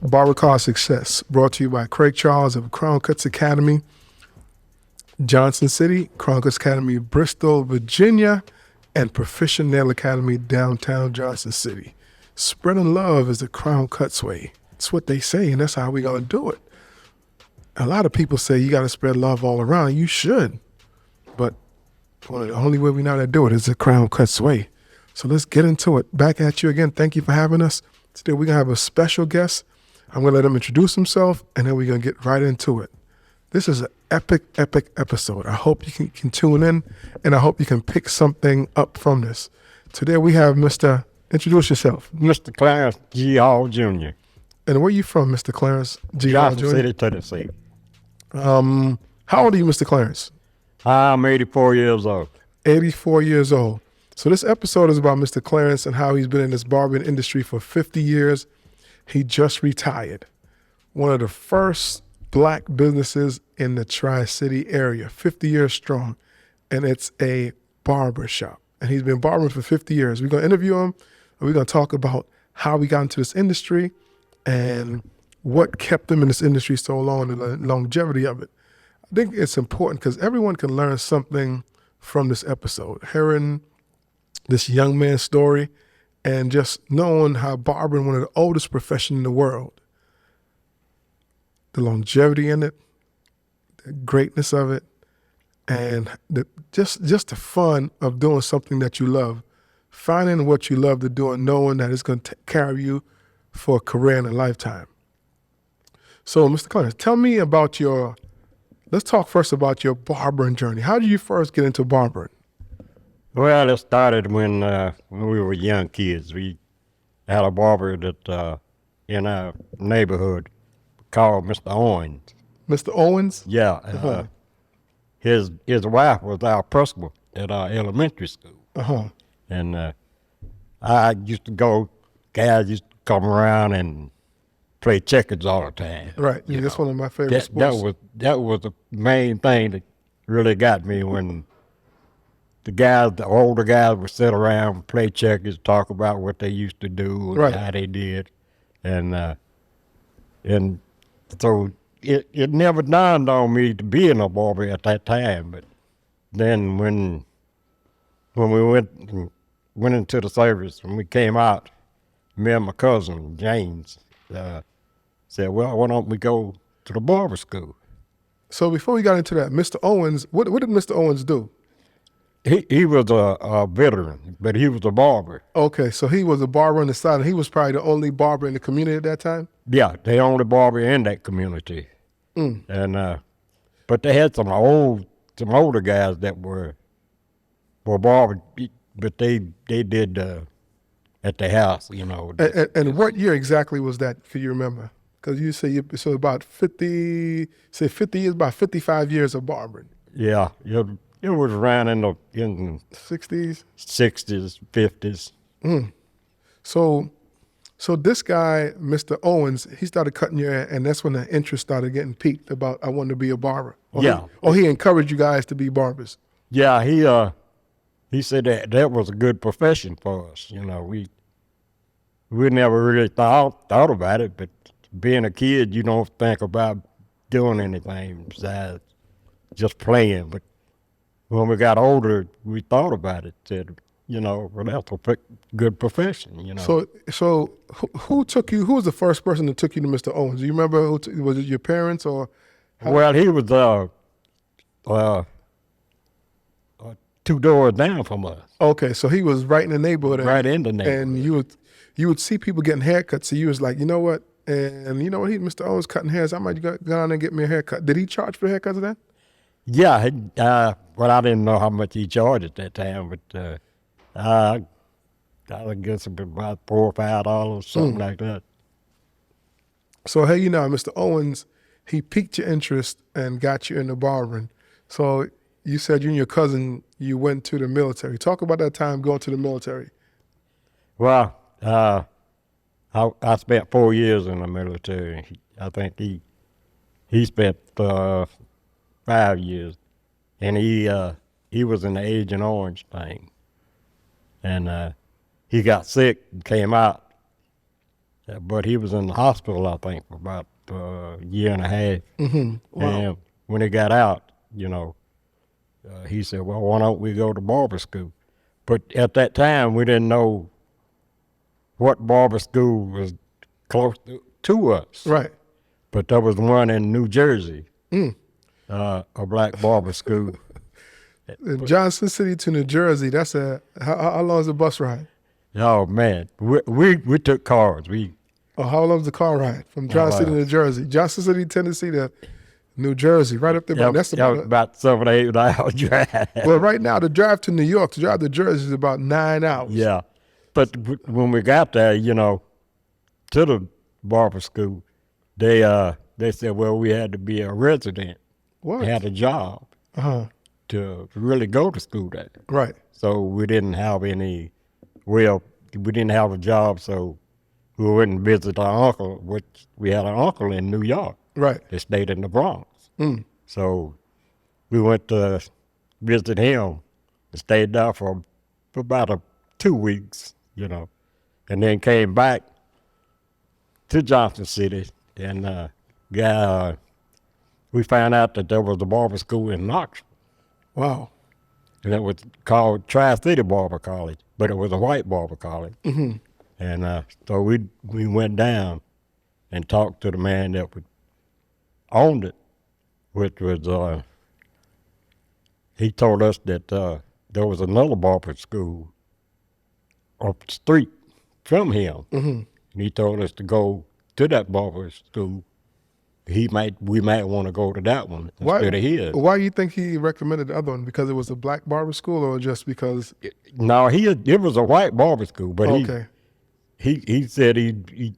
Barber College Success, brought to you by Craig Charles of Crown Cutz Academy, Johnson City, Crown Cutz Academy, Bristol, Virginia, and Proficient Nail Academy, downtown Johnson City. Spreading love is the Crown Cutz way. It's what they say, and that's how we're going to do it. A lot of people say you got to spread love all around. You should. But the only way we know how to do it is the Crown Cutz way. So let's get into it. Back at you again. Thank you for having us. Today we're going to have a special guest. I'm going to let him introduce himself, and then we're going to get right into it. This is an epic episode. I hope you can tune in, and I hope you can pick something up from this. Today we have introduce yourself. Mr. Clarence G. Hall Jr. And where are you from, Mr. Clarence G. Hall Jr.? Johnson City, Tennessee. How old are you, Mr. Clarence? I'm 84 years old. 84 years old. So this episode is about Mr. Clarence and how he's been in this barbering industry for 50 years. He just retired. One of the first black businesses in the Tri-City area, 50 years strong, and it's a barber shop. And he's been barbering for 50 years. We're going to interview him, and we're going to talk about how we got into this industry and what kept him in this industry so long, and the longevity of it. I think it's important because everyone can learn something from this episode, hearing this young man's story and just knowing how barbering, one of the oldest professions in the world, the longevity in it, the greatness of it, and just the fun of doing something that you love, finding what you love to do and knowing that it's going to carry you for a career and a lifetime. So, Mr. Clarence, tell me about let's talk first about your barbering journey. How did you first get into barbering? Well, it started when we were young kids. We had a barber that in our neighborhood called Mr. Owens. Mr. Owens? Yeah. His wife was our principal at our elementary school. And I used to go, guys used to come around and play checkers all the time. Right. Yeah, that's one of my favorite sports. That was the main thing that really got me, when the older guys would sit around and play checkers, talk about what they used to do and how they did. And so it never dawned on me to be in a barber at that time. But then when we went into the service, when we came out, me and my cousin, James, said, well, why don't we go to the barber school? So before we got into that, Mr. Owens, what did Mr. Owens do? He was a veteran, but he was a barber. Okay, so he was a barber on the side, and he was probably the only barber in the community at that time? Yeah, the only barber in that community. And but they had some older guys that were barbers, but they did at the house, you know. And what year exactly was that? Can you remember? Because you say so about 50 years, about 55 years of barbering. Yeah, it was around in the 60s, 50s. So this guy, Mr. Owens, he started cutting your hair, and that's when the interest started getting piqued about I want to be a barber. He encouraged you guys to be barbers. Yeah, he said that was a good profession for us. You know, we never really thought about it, but being a kid, you don't think about doing anything besides just playing. But when we got older, we thought about it. Said, you know, well, that's a good profession. You know. So who took you? Who was the first person that took you to Mr. Owens? Do you remember? Was it your parents or? Well, he was 2 doors down from us. Okay, so he was right in the neighborhood. Right in the neighborhood. And you would see people getting haircuts, so you was like, you know what? And you know what? Mr. Owens cutting hairs. I might go down and get me a haircut. Did he charge for haircuts then? Yeah. Well, I didn't know how much he charged at that time, but I guess about $4 or $5, something like that. So hey, Mr. Owens, he piqued your interest and got you into barbering. So you said you and your cousin, you went to the military. Talk about that time going to the military. Well, I spent 4 years in the military. I think he spent 5 years, and he was in the Agent Orange thing, and he got sick and came out, but he was in the hospital, I think, for about a year and a half. Wow. And when he got out, he said, well, why don't we go to barber school? But at that time, we didn't know what barber school was close to us. Right. But there was one in New Jersey, a black barber school. In Johnson City to New Jersey, that's how long is the bus ride? Oh, man. We took cars. How long is the car ride from Johnson City to New Jersey? Johnson City, Tennessee to New Jersey, right up there. That That's was about 7 or 8 hour drive. Well, right now, the drive to New York, to drive to Jersey is about 9 hours. Yeah. But when we got there, to the barber school, they said, well, we had to be a resident. What? Had a job to really go to school there. Right. So we didn't have we didn't have a job, so we wouldn't visit our uncle, which we had an uncle in New York. Right. That stayed in the Bronx. So we went to visit him and stayed there for about 2 weeks, and then came back to Johnson City, and we found out that there was a barber school in Knoxville. Wow. And it was called Tri-City Barber College, but it was a white barber college. And so we went down and talked to the man that owned it, which was, he told us that there was another barber school up the street from him. And he told us to go to that barber school. We might want to go to that one instead of his. Why do you think he recommended the other one? Because it was a black barber school, or just because? No, it was a white barber school, but he said he'd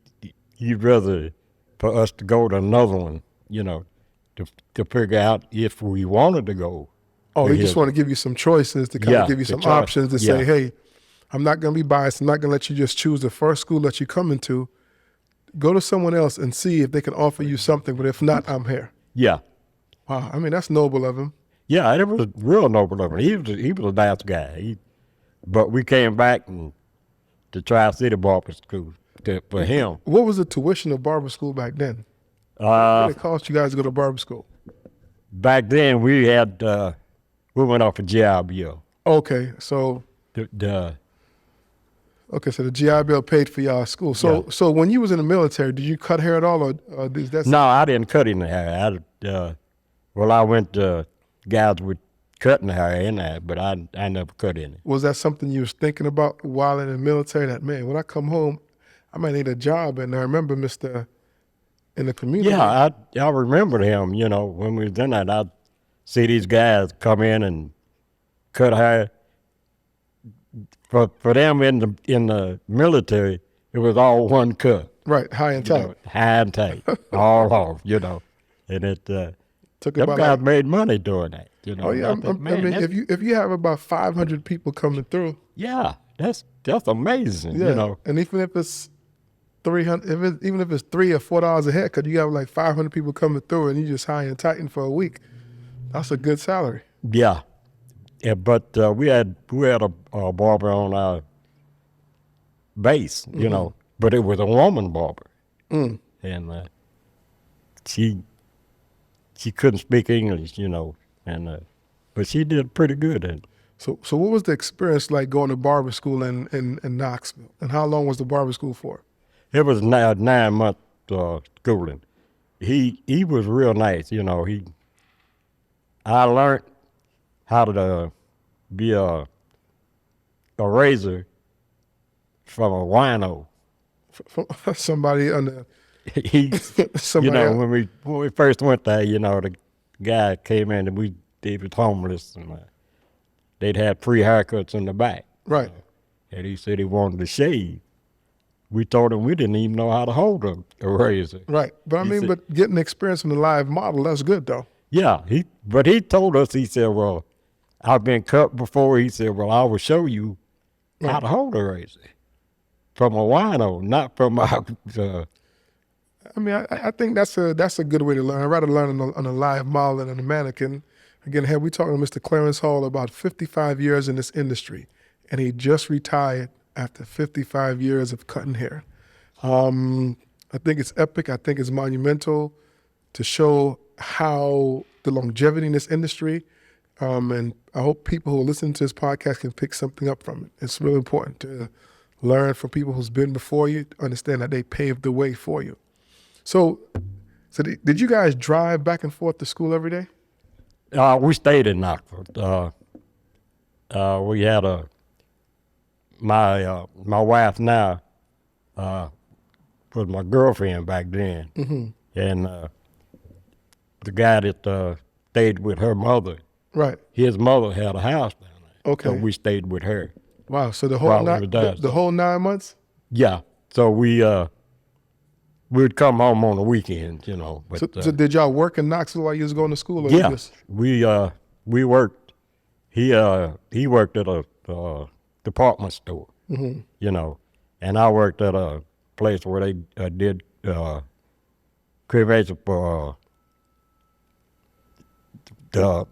rather for us to go to another one, to figure out if we wanted to go. Oh, he just want to give you some choices, to kind of give you some options to say, hey, I'm not going to be biased. I'm not going to let you just choose the first school that you come into. Go to someone else and see if they can offer you something, but if not, I'm here. Yeah. Wow, I mean, that's noble of him. Yeah, it was real noble of him. He was a nice guy. But we came back to Tri-City Barber School for him. What was the tuition of barber school back then? What did it cost you guys to go to barber school? Back then, we went off a GI Bill. Okay, so so the GI Bill paid for y'all school. So when you was in the military, did you cut hair at all, or is that? No, I didn't cut any hair. I went to guys with cutting hair in there, but I never cut any. Was that something you was thinking about while in the military? That, man, when I come home, I might need a job. And I remember Mr. in the community. Yeah, I remember him. When we was in that, I'd see these guys come in and cut hair. For them in the military, it was all one cut. Right, high and tight. High and tight, all off, And it took them about guys made money doing that. Oh yeah, I mean, if you have about 500 people coming through. Yeah, that's amazing. Yeah, and even if it's 300, even if it's $3 or $4 a haircut, you have like 500 people coming through, and you just high and tighten for a week. That's a good salary. Yeah. Yeah, but we had a barber on our base, but it was a woman barber, and she couldn't speak English, but she did pretty good at it. So what was the experience like going to barber school in Knoxville, and how long was the barber school for? It was 9-month schooling. He was real nice, I learned how to be a razor from a wino. From somebody under. When we first went there, the guy came in and they was homeless, and they'd have free haircuts in the back. Right. And he said he wanted to shave. We told him we didn't even know how to hold a razor. Right, but but getting experience from the live model, that's good though. Yeah, but he told us, he said, well, I've been cut before. He said, well, I will show you how to hold a razor from a wino, not from a... I think that's a good way to learn. I'd rather learn on a live model than on a mannequin. Again, here we talking to Mr. Clarence Hall, about 55 years in this industry, and he just retired after 55 years of cutting hair. I think it's epic. I think it's monumental to show how the longevity in this industry. And I hope people who listen to this podcast can pick something up from it. It's really important to learn from people who's been before you, understand that they paved the way for you. So did you guys drive back and forth to school every day? We stayed in Knoxville. We had my wife now was my girlfriend back then, and the guy that stayed with her mother, Right. his mother had a house down there. Okay. So we stayed with her. Wow. So the whole While we were there, the whole 9 months? Yeah. So we'd come home on the weekends, you know. But, So did y'all work in Knoxville while you was going to school? Or yeah, you just... we worked. He worked at a department store, you know, and I worked at a place where they did cremation for the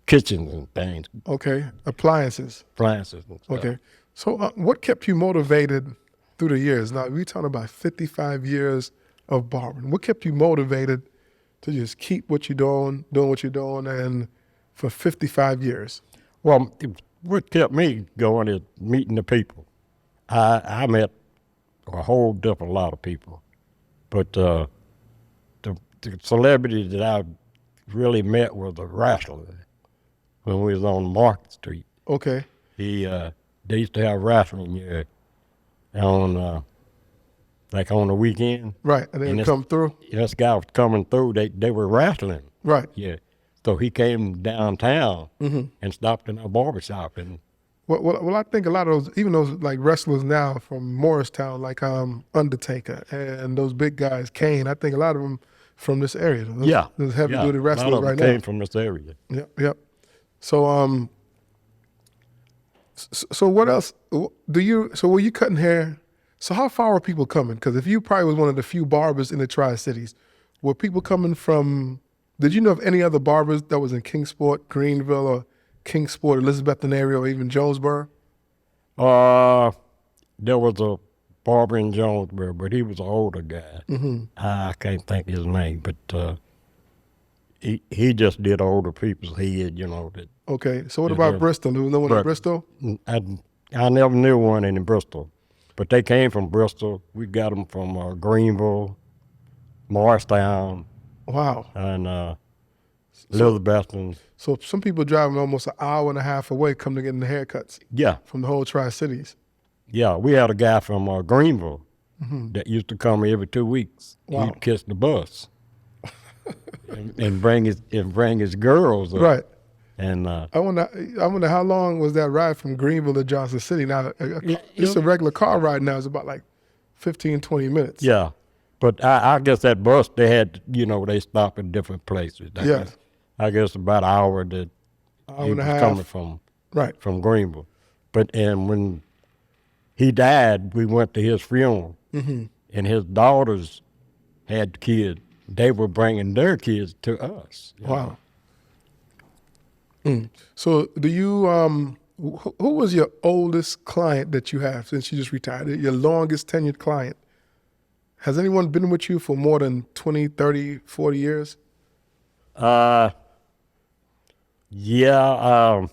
kitchens and things, Okay. Appliances. appliances and stuff. Okay. So what kept you motivated through the years? Now, we're talking about 55 years of barbering. What kept you motivated to just keep what you're doing what you're doing, and for 55 years? Well, what kept me going is meeting the people. I met a whole different lot of people, but the celebrity that I really met was a wrestler when we was on Market Street. Okay. They used to have wrestling here on like on the weekend. Right. And then And come through? This guy was coming through. They were wrestling. Right. Yeah. So he came downtown and stopped in our barbershop, and Well, I think a lot of those, even those like wrestlers now from Morristown, like Undertaker and those big guys, Kane, I think a lot of them from this area. Those heavy duty a wrestlers lot of them right came now. from this area. Yep. So so what else so were you cutting hair? So how far were people coming? Because if you probably was one of the few barbers in the Tri-Cities, were people coming from, did you know of any other barbers that was in Kingsport, Greenville, or Kingsport, Elizabethton area, or even Jonesboro? There was a barber in Jonesboro, but he was an older guy. I can't think his name, but he just did older people's head, you know. That Okay, so what Yeah, about yeah. Bristol? There was no one in But- Bristol? I never knew one in Bristol, but they came from Bristol. We got them from Greenville, Morristown, Wow. and Elizabethton. So some people driving almost an hour and a half away come to get the haircuts Yeah, from the whole Tri-Cities. yeah. We had a guy from Greenville that used to come every 2 weeks. Wow. He'd catch the bus and bring his girls up. Right. And I wonder how long was that ride from Greenville to Johnson City? Now, just a regular car ride now is about like 15, 20 minutes. yeah, but I guess that bus they had, you know, they stop at different places. I guess about an hour that Hour he and a was half. coming Right. from Greenville. And when he died, we went to his funeral, and his daughters had kids. They were bringing their kids to us. you know. Wow. So do you, who was your oldest client that you have since you just retired? Your longest tenured client? Has anyone been with you for more than 20, 30, 40 years? Yeah,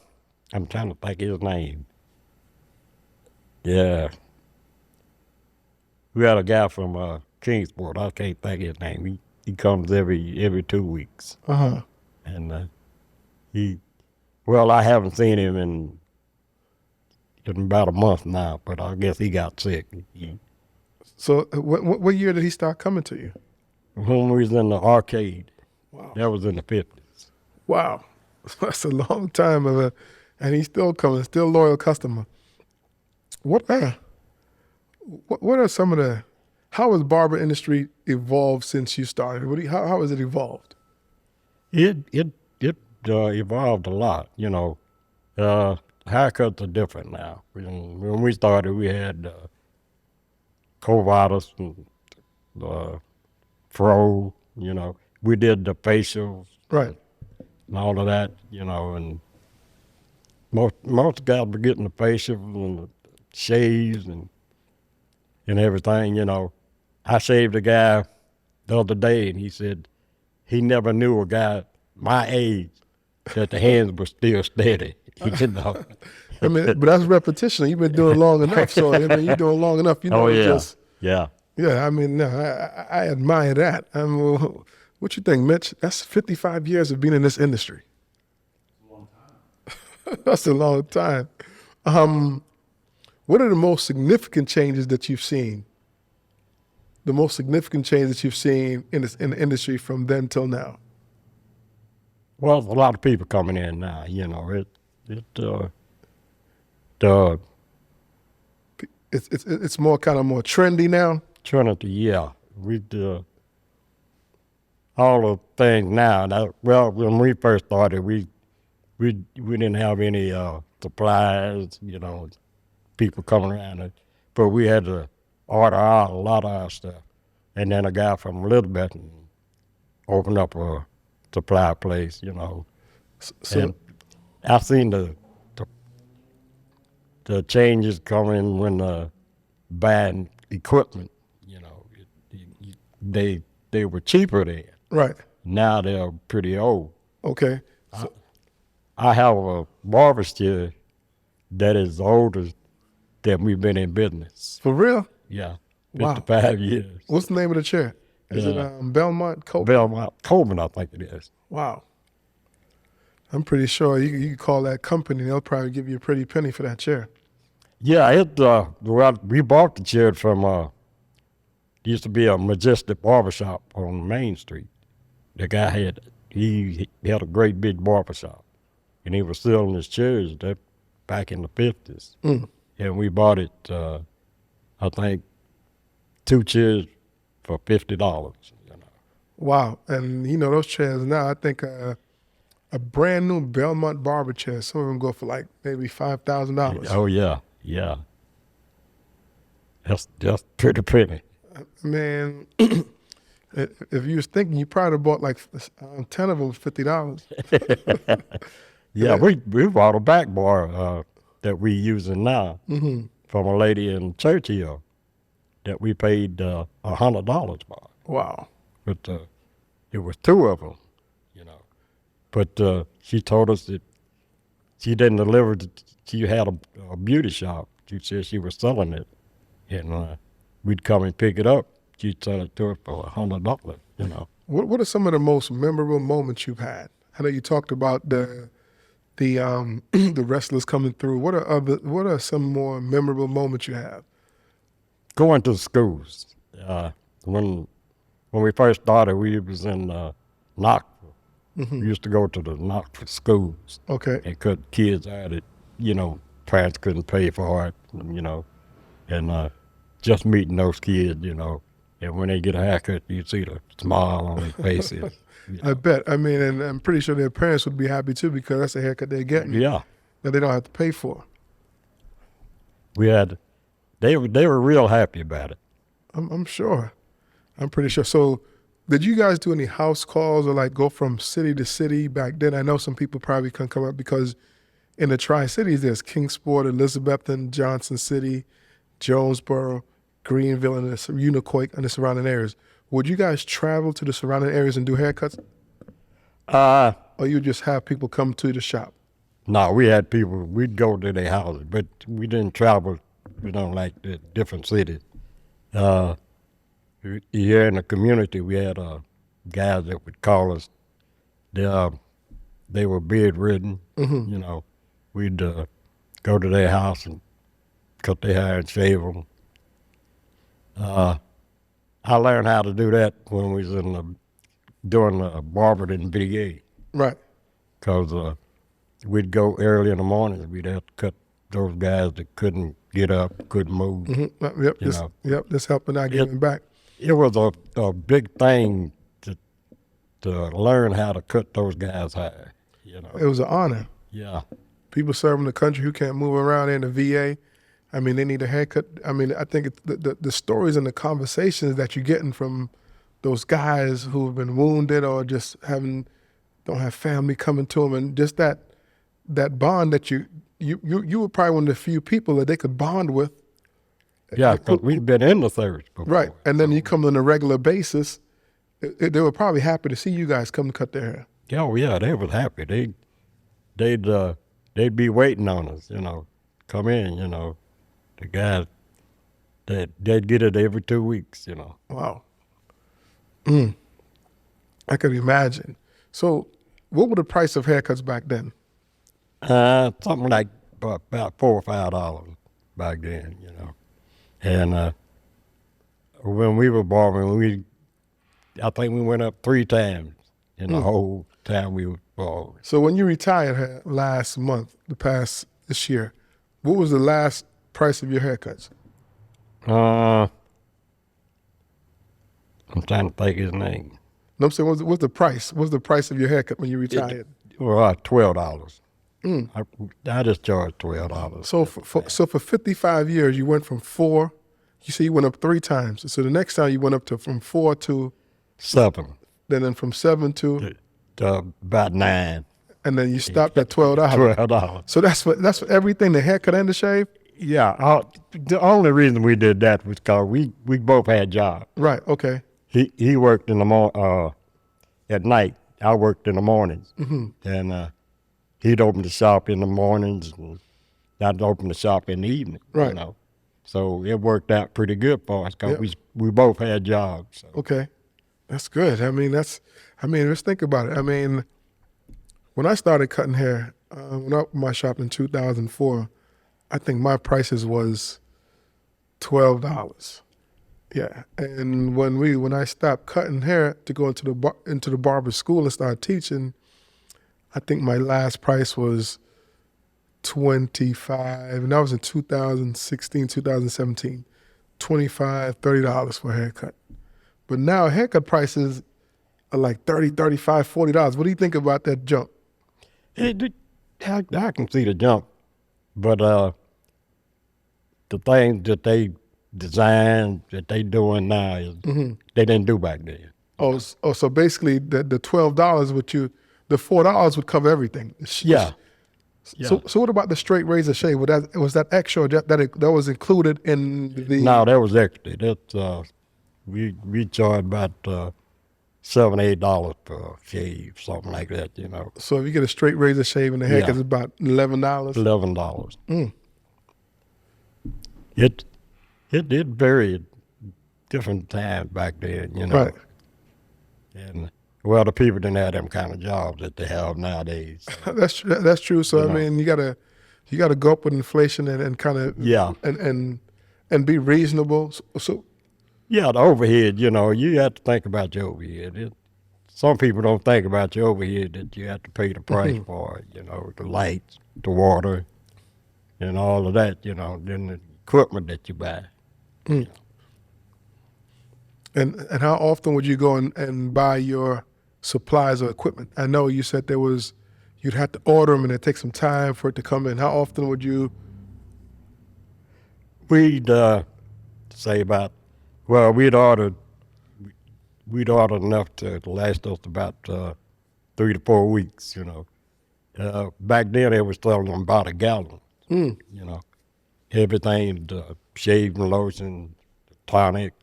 I'm trying to think his name. Yeah. We had a guy from Kingsport. I can't think his name. He comes every 2 weeks. Uh-huh. And I haven't seen him in about a month now, but I guess he got sick. So what year did he start coming to you? When we was in the arcade, Wow. that was in the 50s. Wow. That's a long time and he's still coming, still loyal customer. What are some of how has barber industry evolved since you started? How has it evolved? It evolved a lot, you know. Haircuts are different now. When we started, we had Covatus and Fro, you know. We did the facials Right. and all of that, you know, and most guys were getting the facials and the shaves and everything, you know. I shaved a guy the other day, and he said he never knew a guy my age that the hands were still steady. He said, no. I mean, but that's repetition. You've been doing it long enough. So, I mean, you're doing it long enough. You know, Oh, it's yeah. just, Yeah. yeah, I mean, no, I admire that. I mean, what you think, Mitch? That's 55 years of being in this industry. That's a long time. What are the most significant changes that you've seen? The most significant change that you've seen in the industry from then till now? Well, there's a lot of people coming in now, you know. It's more kind of more trendy now. Trinity, yeah. All the things now. Well, when we first started, we didn't have any supplies, you know, people coming around. But we had to order out a lot of our stuff. And then a guy from Elizabeth opened up a supply place, you know. So, and I've seen the changes coming when buying equipment, you know. They were cheaper then. right. Now they're pretty old. Okay. So, I have a barber chair that is older than we've been in business. for real? Yeah, Wow. 55 years. What's the name of the chair? Is it Belmont Cope? Belmont Coleman, I think it is. Wow. I'm pretty sure you could call that company. They'll probably give you a pretty penny for that chair. Yeah, well, we bought the chair from, used to be a Majestic barbershop on Main Street. The guy he had a great big barbershop, and he was selling his chairs back in the 50s. And we bought it, I think, 2 chairs for $50, you know. Wow. And you know, those chairs now, I think a brand new Belmont barber chair, some of them go for like maybe $5,000. Oh, yeah, yeah. That's pretty penny. Man, if you was thinking, you probably bought like 10 of them for $50. Yeah, we bought a back bar that we using now from a lady in Churchill that we paid $100 for. Wow. But it was 2 of them, you know. But she told us that she didn't deliver. She had a beauty shop. She said she was selling it, and we'd come and pick it up. She'd sell it to us for $100, you know. What are some of the most memorable moments you've had? I know you talked about the the wrestlers coming through. What are some more memorable moments you have? Going to schools. When we first started, we was in Knoxville. We used to go to the Knoxville schools. Okay. And cut kids out that, you know, parents couldn't pay for it, you know, and just meeting those kids, you know, and when they get a haircut, you see the smile on their faces. You know. I bet. I mean, and I'm pretty sure their parents would be happy too because that's a haircut they're getting Yeah, that they don't have to pay for. they were real happy about it. I'm sure. I'm pretty sure. So, did you guys do any house calls or like go from city to city back then? I know some people probably couldn't come up because in the Tri-Cities, there's Kingsport, Elizabethton, Johnson City, Jonesboro, Greenville, and the Unicoi and the surrounding areas. Would you guys travel to the surrounding areas and do haircuts? Or you just have people come to the shop? No, we had people, we'd go to their houses, but we didn't travel, you know, like the different cities. Here in the community, we had guys that would call us. They were bedridden, you know. We'd go to their house and cut their hair and shave them. I learned how to do that when we was doing the barbering VA, Right. because we'd go early in the morning. We'd have to cut those guys that couldn't get up, couldn't move. Yep. You know. Yep. This helping out giving back. It was a big thing to learn how to cut those guys' hair. You know. It was an honor. Yeah. People serving the country who can't move around in the VA. I mean, they need a haircut. I mean, I think it's the stories and the conversations that you're getting from those guys who have been wounded or just don't have family coming to them, and just that bond that you were probably one of the few people that they could bond with Yeah, because we've been in the service before. Right. And then you come on a regular basis. They were probably happy to see you guys come to cut their hair. Oh yeah, they was happy. They'd be waiting on us, come in, the guys they'd get it every 2 weeks, Wow. I could imagine. So what were the price of haircuts back then? Something like about $4 or $5 back then, And when we were barbering, I think we went up 3 times in the whole time we were barbering. So when you retired last month, this year, what was the last price of your haircuts? I'm trying to think his name. No, I'm saying, what's the price? What's the price of your haircut when you retired? Well, $12. I just charged $12. So for 55 years, you went from 4. You say you went up 3 times. So the next time you went up from 4 to 7. then from 7 to About 9. and then you stopped at $12. $12. So that's for everything, the haircut and the shave? Yeah. The only reason we did that was because we both had jobs. Right, okay. He worked in the at night. I worked in the mornings, and he'd open the shop in the mornings, and I'd open the shop in the evening. Right. So it worked out pretty good for us because we both had jobs. So. Okay. That's good. I mean, let's think about it. I mean, when I started cutting hair, when I opened my shop in 2004, I think my prices was $12. Yeah. And when I stopped cutting hair to go into the barber school and start teaching, I think my last price was $25, and that was in 2016, 2017. $25, $30 for a haircut. But now haircut prices are like $30, $35, $40. What do you think about that jump? I can see the jump, but the things that they design that they doing now is they didn't do back then. So basically the $12 the $4 would cover everything. Yeah. So what about the straight razor shave? Was that extra or that was included in the? No, that was extra. That's we charge about $7, $8 per shave, something like that. So if you get a straight razor shave and the haircut is about $11. $11. It did vary at different times back then, Right. And the people didn't have them kind of jobs that they have nowadays. So. That's true. So I mean, you gotta go up with inflation and kind of and be reasonable. So the overhead. You have to think about your overhead. Some people don't think about your overhead that you have to pay the price for. The lights, the water, and all of that. Then the equipment that you buy. And how often would you go and buy your supplies or equipment? I know you said you'd have to order them and it takes some time for it to come in. How often would you? We'd say we'd order enough to last us about 3 to 4 weeks. Back then they was selling them about a gallon. Everything, the shaving lotion, tonic,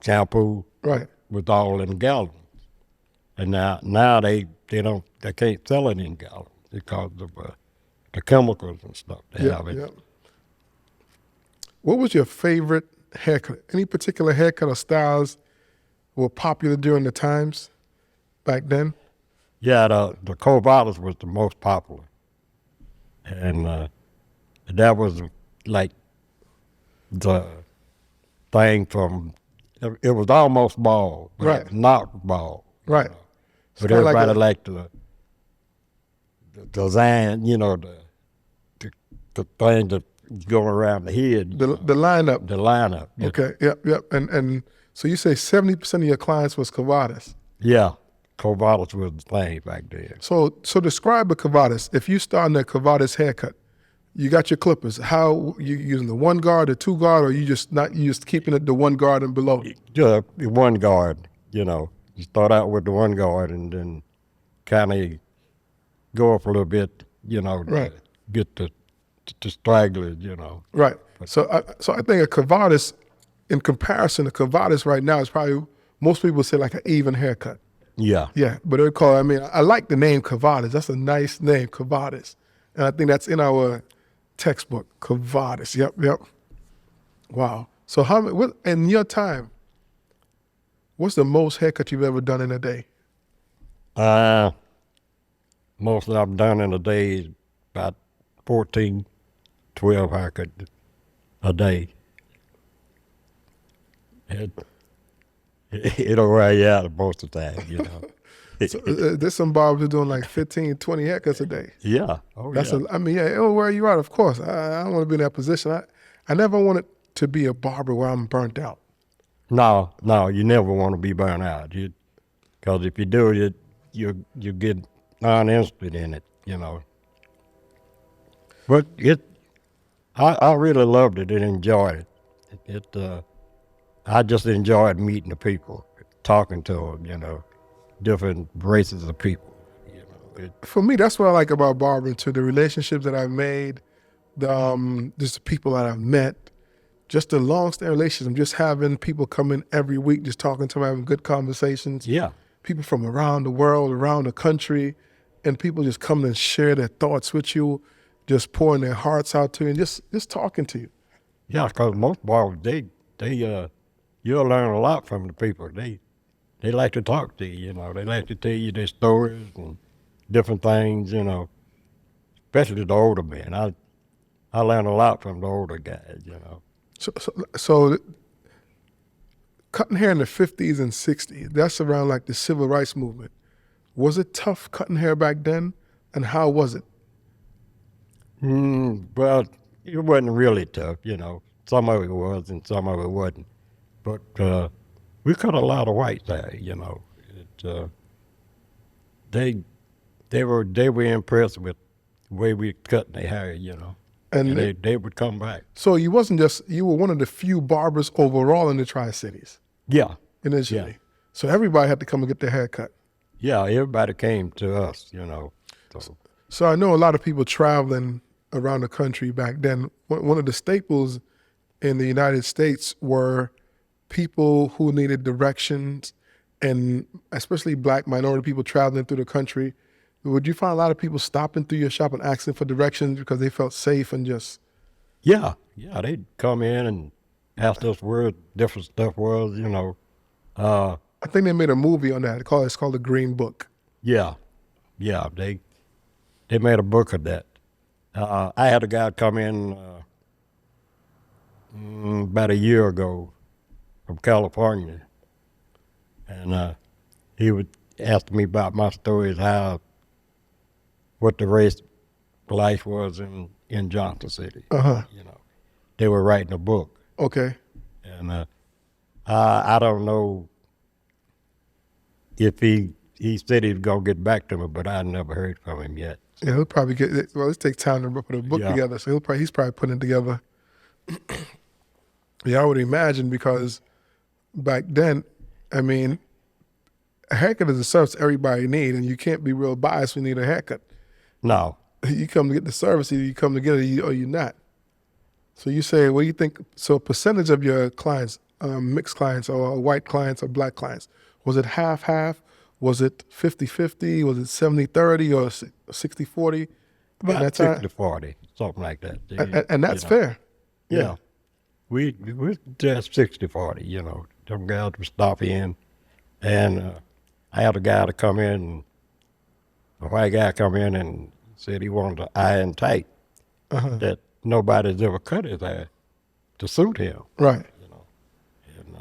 shampoo, Right. was all in gallons. And now they can't sell it in gallons because of the chemicals and stuff they have in it. What was your favorite haircut? Any particular haircut or styles were popular during the times back then? Yeah, the Covalis was the most popular. And that was like the thing from, it was almost bald, but Right. it was not bald. Right. But kinda like everybody liked the design, the thing that go around the head. The lineup. The lineup. Okay. Yep. And so you say 70% of your clients was Cavadas. Yeah. Covalis was the thing back then. So describe a Cavadas. If you start in a Cavadas haircut, you got your clippers. How you using the 1 guard, the 2 guard, or you just keeping it the 1 guard and below? Yeah, the 1 guard, You start out with the 1 guard and then kind of go up a little bit, Right. to get the stragglers, Right. So I think a cavadas, in comparison, a cavadas right now is probably, most people say like an even haircut. Yeah. Yeah, but they call, I like the name cavadas. That's a nice name, cavadas. And I think that's in our textbook, cavadas. Yep. Wow. So in your time, what's the most haircut you've ever done in a day? Most that I've done in a day is about 14, 12 haircuts a day. It'll wear you out most of the time, you know. So, there's some barbers who are doing like 15, 20 haircuts a day. Yeah. Oh, That's yeah. It'll wear you out, of course. I don't want to be in that position. I never wanted to be a barber where I'm burnt out. No, you never want to be burnt out. Because if you do, you get uninterested in it, you know. But I really loved it and enjoyed it. I just enjoyed meeting the people, talking to them, you know, different races of people. You know, For me, that's what I like about barbering too. The relationships that I've made, just the people that I've met, just the long-standing relationship. Just having people come in every week, just talking to them, having good conversations. yeah, People from around the world, around the country, and people just come and share their thoughts with you, just pouring their hearts out to you, and just talking to you. yeah. Because most barbers, you'll learn a lot from the people. They like to talk to you, you know. They like to tell you their stories and different things, you know. Especially the older men. I learned a lot from the older guys, you know. So cutting hair in the 50s and 60s, that's around like the civil rights movement. Was it tough cutting hair back then, and how was it? Well, it wasn't really tough, you know. Some of it was and some of it wasn't. But we cut a lot of whites there, you know. They were impressed with the way we cut their hair, you know. And they would come back. So you were one of the few barbers overall in the Tri-Cities Yeah. initially. Yeah. So everybody had to come and get their hair cut. Yeah, everybody came to us, you know. So I know a lot of people traveling around the country back then. One of the staples in the United States were people who needed directions, and especially Black minority people traveling through the country. Would you find a lot of people stopping through your shop and asking for directions because they felt safe and just? Yeah, they'd come in and ask us where different stuff was, you know. I think they made a movie on that. It's called The Green Book. Yeah, they made a book of that. I had a guy come in about a year ago from California, and he would ask me about my stories, what the race life was in Johnson City. You know, they were writing a book. Okay. And I don't know if he said he'd go get back to me, but I never heard from him yet. Yeah, he'll probably it takes time to put a book together, so he's probably putting it together. Yeah, I would imagine, because back then, a haircut is a service everybody need, and you can't be real biased when you need a haircut. No. You come to get the service, either you come to get it or you're not. So you say, what do you think? So percentage of your clients, mixed clients or white clients or Black clients, was it half-half? Was it 50-50? Was it 70-30 or 60-40? About 60-40, something like that. And that's fair. Yeah. We just 60-40, you know. Them guys would stop in, and I had a guy to come in, a white guy come in and said he wanted to iron tight, that nobody's ever cut his hair to suit him. Right. You know, and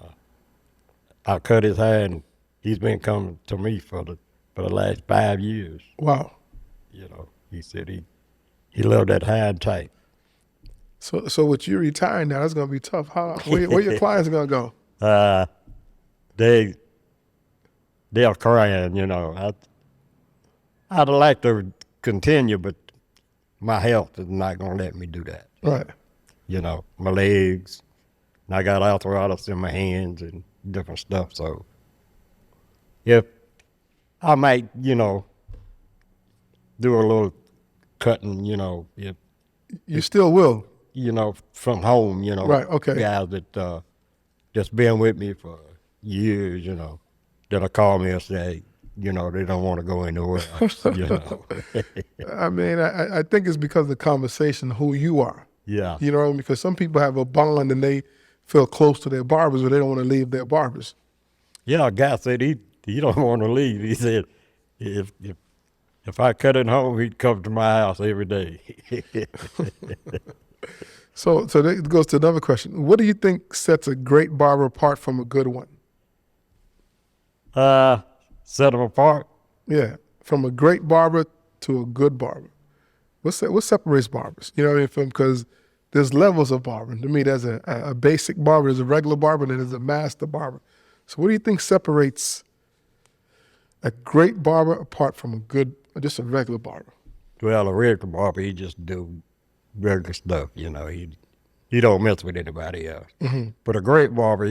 I cut his hair, and he's been coming to me for the last 5 years. Wow. You know, he said he loved that hair and tight. So with you retiring now, that's gonna be tough. Where your clients gonna go? They're crying, you know. I'd like to continue, but my health is not gonna let me do that. Right. You know, my legs, and I got arthritis in my hands and different stuff. So if I might, you know, do a little cutting, you know, You still will. from home, Right, okay. guys that just been with me for years, that'll call me and say, they don't want to go anywhere else, I mean, I think it's because of the conversation, who you are. Yeah. Because some people have a bond and they feel close to their barbers, but they don't want to leave their barbers. Yeah, a guy said he don't want to leave. He said if I cut it home, he'd come to my house every day. So that goes to another question. What do you think sets a great barber apart from a good one? Set them apart. Yeah, from a great barber to a good barber. What separates barbers? You know what I mean? Because there's levels of barbering. To me, there's a basic barber, there's a regular barber, and then there's a master barber. So what do you think separates a great barber apart from just a regular barber? Well, a regular barber, he just do regular stuff, He don't mess with anybody else. Mm-hmm. But a great barber,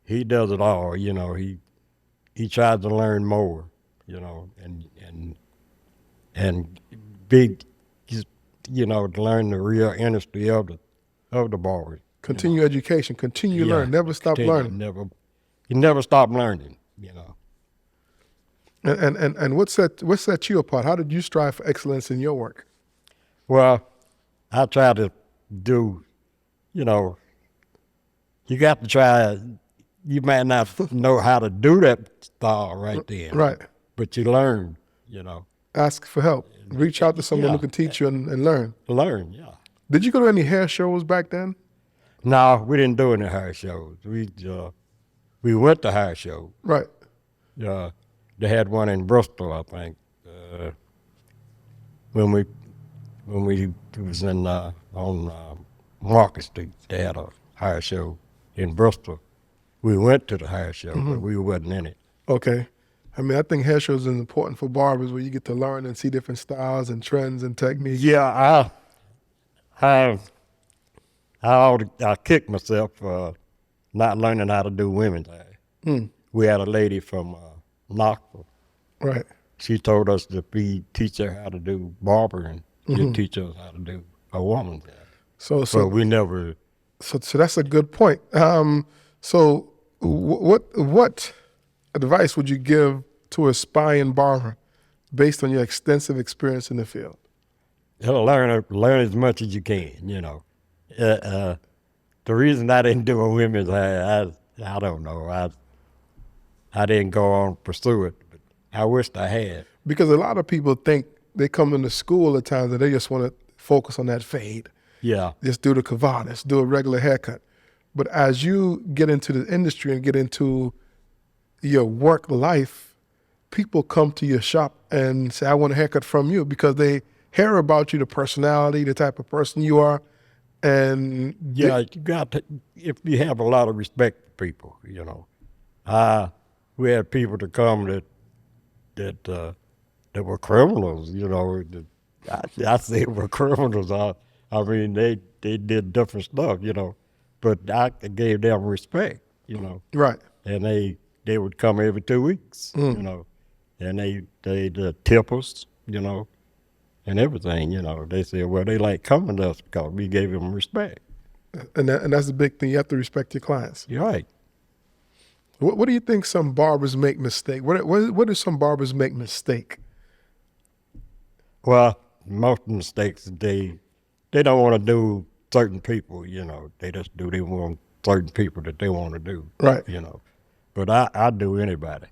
he does it all, He tries to learn more, and big, to learn the real industry of the barber. Continue education, continue learn, never stop learning. You never stop learning, And what set you apart? How did you strive for excellence in your work? Well, I try to do, you got to try. You might not know how to do that style right then. Right. But you learn, Ask for help. Reach out to someone who can teach you and learn. Learn, yeah. Did you go to any hair shows back then? No, we didn't do any hair shows. We went to hair shows. Right. They had one in Bristol, I think. When we was on Market Street, they had a hair show in Bristol. We went to the hair show, but we wasn't in it. Okay. I mean, I think hair shows is important for barbers where you get to learn and see different styles and trends and techniques. Yeah, I kicked myself for not learning how to do women's hair. We had a lady from Knoxville. Right. She told us that we teach her how to do barbering. She'd teach us how to do a woman's hair. So we never. So that's a good point. So what advice would you give to an aspiring barber based on your extensive experience in the field? Learn as much as you can, The reason I didn't do a women's hair, I don't know. I didn't go on pursue it, but I wished I had. Because a lot of people think they come into school at times and they just want to focus on that fade. Yeah. Just do the cavada, just do a regular haircut. But as you get into the industry and get into your work life, people come to your shop and say, I want a haircut from you, because they hear about you, the personality, the type of person you are. And yeah, you got to, if you have a lot of respect for people, we had people to come that were criminals, I say were criminals. I mean, they did different stuff, but I gave them respect, Right. And they would come every 2 weeks, and they tip us, and everything, They said, well, they like coming to us because we gave them respect. And that's the big thing. You have to respect your clients. You're right. What do you think some barbers make mistake? What do some barbers make mistake? Well, most mistakes, they don't want to do certain people, They just do, they want certain people that they want to do. Right. But I do anybody,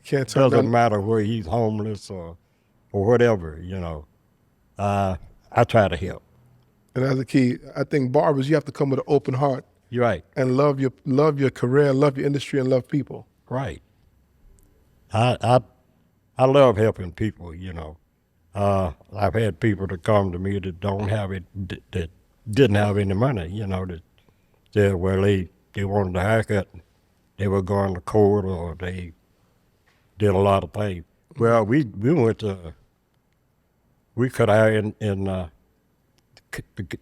Can't tell Doesn't them. matter where he's homeless or whatever, I try to help. And that's the key. I think barbers, you have to come with an open heart You're right. and love your career, love your industry, and love people. Right. I love helping people, I've had people that come to me that don't have it, that didn't have any money, that said, well, they wanted a haircut, they were going to court, or they did a lot of things. Well, we went to, we cut hair in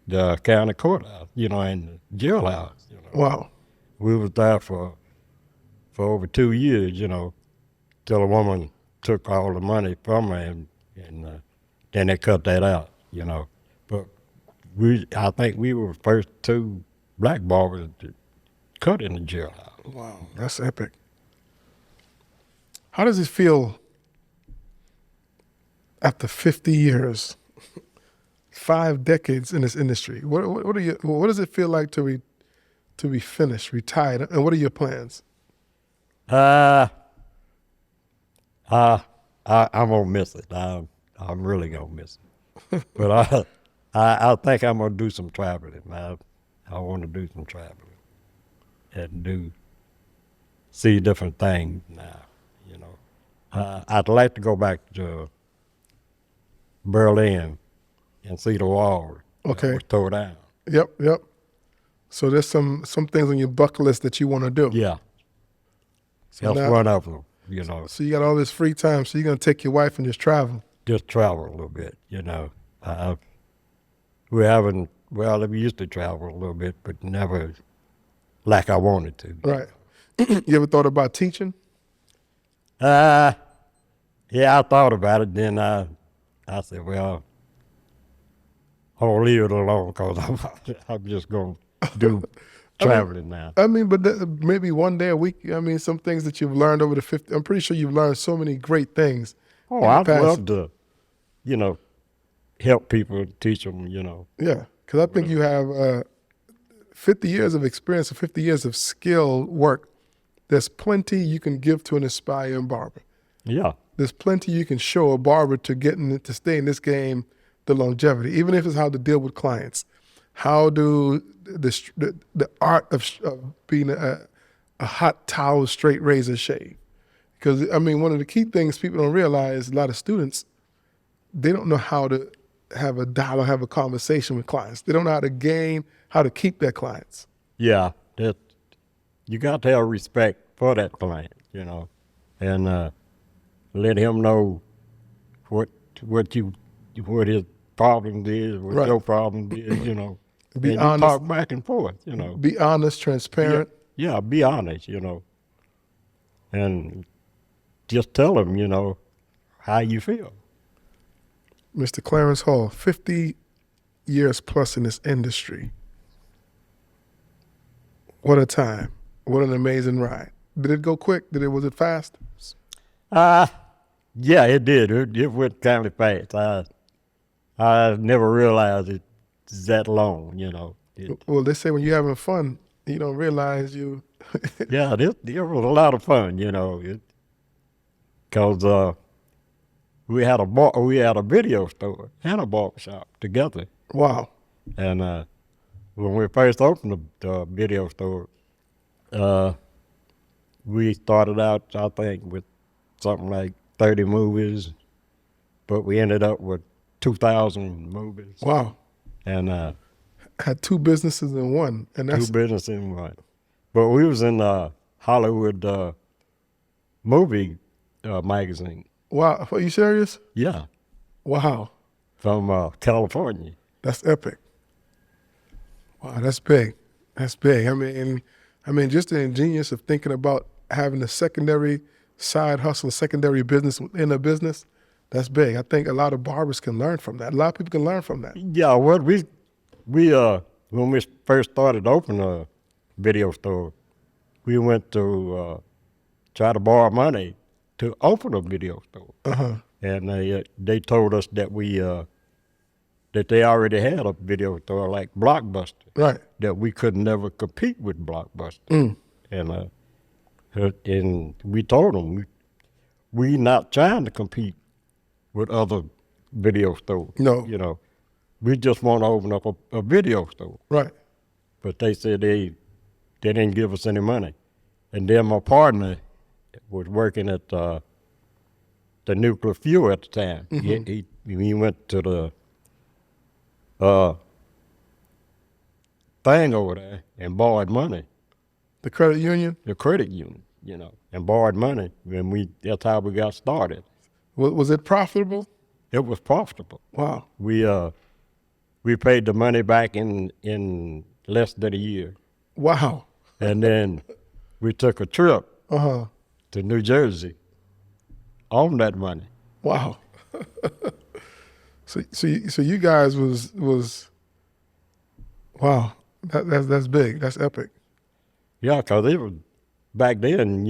the county courthouse, in the jailhouse. Wow. We was there for over 2 years, till a woman took all the money from her, and then they cut that out, But I think we were the first two black barbers to cut in the jailhouse. Wow, that's epic. How does it feel after 50 years, 5 decades in this industry? What does it feel like to be finished, retired, and what are your plans? I'm gonna miss it. I'm really gonna miss it. But I think I'm gonna do some traveling. I want to do some traveling and see different things now. You know, I'd like to go back to Berlin and see the wall. Okay. That was tore down. Yep. So there's some things on your bucket list that you want to do. Yeah. So That's now- one of them. You know, So you got all this free time, so you're gonna take your wife and just travel. just travel a little bit. You know, we used to travel a little bit, but never like I wanted to. Right. You ever thought about teaching? Yeah, I thought about it. Then I said, well, I'll leave it alone because I'm just going to do traveling now. I mean, but maybe one day a week. I mean, some things that you've learned over the 50. I'm pretty sure you've learned so many great things. Oh, in the I'd past. love to, you know, help people, teach them, you know. Yeah, because I think you have 50 years of experience and 50 years of skill work. There's plenty you can give to an aspiring barber. Yeah. There's plenty you can show a barber to stay in this game, the longevity, even if it's how to deal with clients, how do the art of being a hot towel, straight razor shave. Because, I mean, one of the key things people don't realize, a lot of students, they don't know how to have a dialogue, have a conversation with clients. They don't know how to keep their clients. Yeah. You got to have respect for that client, you know, and let him know what his problem is, what Right. your problem is, you know. Be and honest. You talk back and forth, you know. Be honest, transparent. Yeah, be honest, you know. And just tell him, you know, how you feel. Mr. Clarence Hall, 50 years plus in this industry. What a time. What an amazing ride. Did it go quick? Was it fast? Yeah, it did. It went kind of fast. I never realized it's that long, you know. Well, they say when you're having fun, you don't realize you. Yeah, it was a lot of fun, you know. Because we had a video store and a barber shop together. Wow. And when we first opened the video store, we started out, I think, with something like 30 movies, but we ended up with 2,000 movies. Wow. And Had 2 businesses in one. And that's two businesses in one. But we was in Hollywood movie magazine. wow. Are you serious? Yeah, Wow. from California. That's epic. Wow, that's big. That's big. I mean, just the ingenious of thinking about having a secondary side hustle, a secondary business within a business. That's big. I think a lot of barbers can learn from that. A lot of people can learn from that. Yeah, what we when we first started opening a video store, we went to try to borrow money to open a video store, and they told us that that they already had a video store like Blockbuster, Right. that we could never compete with Blockbuster, and we told them we not trying to compete with other video stores. No. You know, we just want to open up a video store. Right. But they said they didn't give us any money. And then my partner was working at the nuclear fuel at the time. He went to the thing over there and borrowed money, The credit union. the credit union, you know, and borrowed money. And that's how we got started. Was it profitable? It was profitable. Wow. We paid the money back in less than a year. Wow. And then we took a trip Uh-huh. to New Jersey on that money. Wow. So you guys was Wow, that's big. That's epic. Yeah, 'cause it was back then.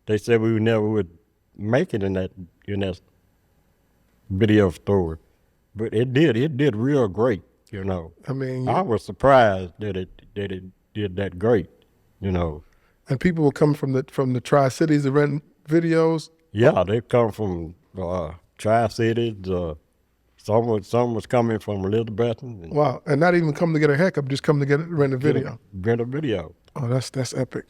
They said we never would make it in that video store, but it did. It did real great. I mean, I was surprised that it did that great. and people were coming from the Tri-Cities to rent videos. Yeah, they come from Tri-Cities. Some was coming from Elizabeth. And Wow, and not even come to get a haircut, just come to rent a video. Rent a video. Oh, that's epic.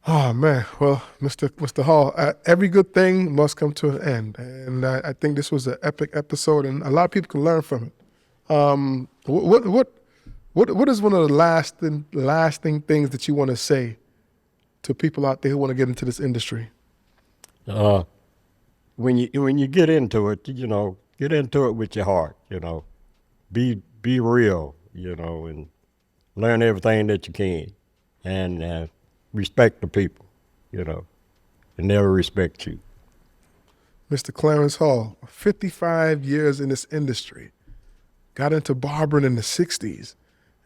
Oh man, well, Mr. Hall, every good thing must come to an end, and I think this was an epic episode, and a lot of people can learn from it. What is one of the lasting things that you want to say to people out there who want to get into this industry? When you get into it, get into it with your heart. Be real. And learn everything that you can, and respect the people. And they'll respect you. Mr. Clarence Hall, 55 years in this industry, got into barbering in the 60s,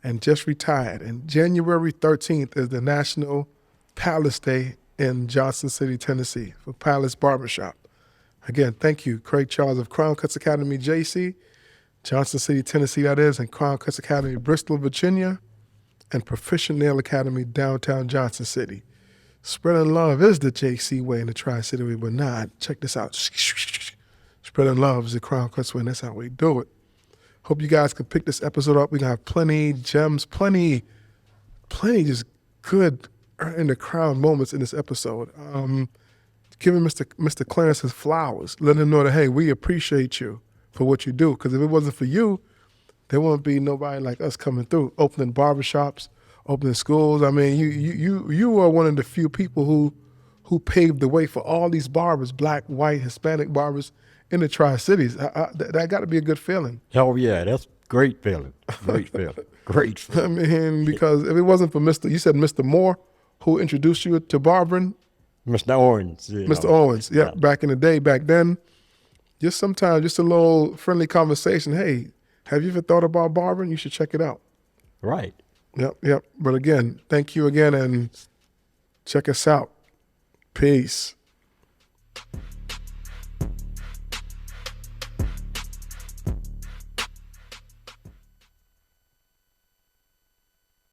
and just retired. And January 13th is the National Palace Day in Johnson City, Tennessee for Palace Barbershop. Again, thank you, Craig Charles of Crown Cutz Academy, JC, Johnson City, Tennessee, that is, and Crown Cutz Academy, Bristol, Virginia, and Proficient Nail Academy, downtown Johnson City. Spreading love is the JC way and the Tri-City way, but nah, check this out. Spreading love is the Crown Cutz way, and that's how we do it. Hope you guys can pick this episode up. We're going to have plenty gems, plenty just good in the crown moments in this episode. Giving Mr. Clarence his flowers, letting him know that, hey, we appreciate you for what you do. Because if it wasn't for you, there wouldn't be nobody like us coming through, opening barbershops, opening schools. I mean, you are one of the few people who paved the way for all these barbers, black, white, Hispanic barbers in the Tri-Cities. That got to be a good feeling. Oh yeah, that's great feeling. Great feeling. Great feeling. I mean, because if it wasn't for you said Mr. Moore, who introduced you to barbering. Mr. Owens. Mr. Owens, yeah, back in the day, back then, just sometimes, just a little friendly conversation. Hey, have you ever thought about barbering? You should check it out. Right. Yep. But again, thank you again, and check us out. Peace.